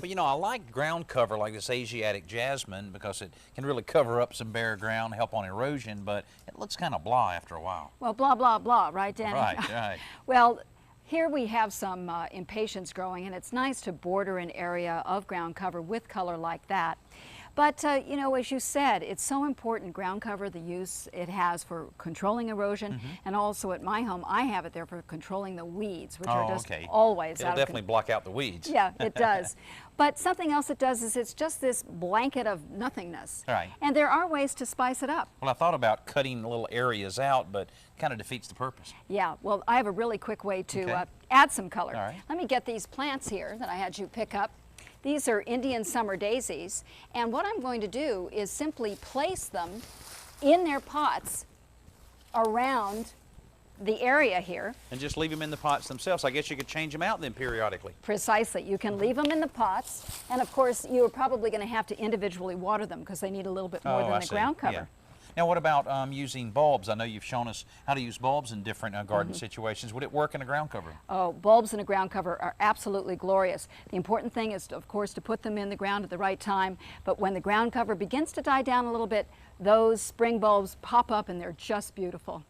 Well, you know, I like ground cover like this Asiatic jasmine because it can really cover up some bare ground, help on erosion, but it looks kind of blah after a while. Well, blah, blah, blah, right, Danny? Right, right. Well, here we have some impatiens growing, and it's nice to border an area of ground cover with color like that. But, you know, as you said, it's so important, ground cover, the use it has for controlling erosion, and also at my home, I have it there for controlling the weeds, which are just always It'll definitely block out the weeds. Yeah, it does. But something else it does is it's just this blanket of nothingness. Right. And there are ways to spice it up. Well, I thought about cutting little areas out, but kind of defeats the purpose. Yeah, well, I have a really quick way to add some color. All right. Let me get these plants here that I had you pick up. These are Indian summer daisies, and what I'm going to do is simply place them in their pots around the area here. And just leave them in the pots themselves. I guess you could change them out then periodically. Precisely. You can leave them in the pots, and of course you're probably going to have to individually water them because they need a little bit more than the ground cover. Yeah. Now what about using bulbs? I know you've shown us how to use bulbs in different garden situations. Would it work in a ground cover? Oh, bulbs in a ground cover are absolutely glorious. The important thing is, of course, to put them in the ground at the right time, but when the ground cover begins to die down a little bit, those spring bulbs pop up and they're just beautiful.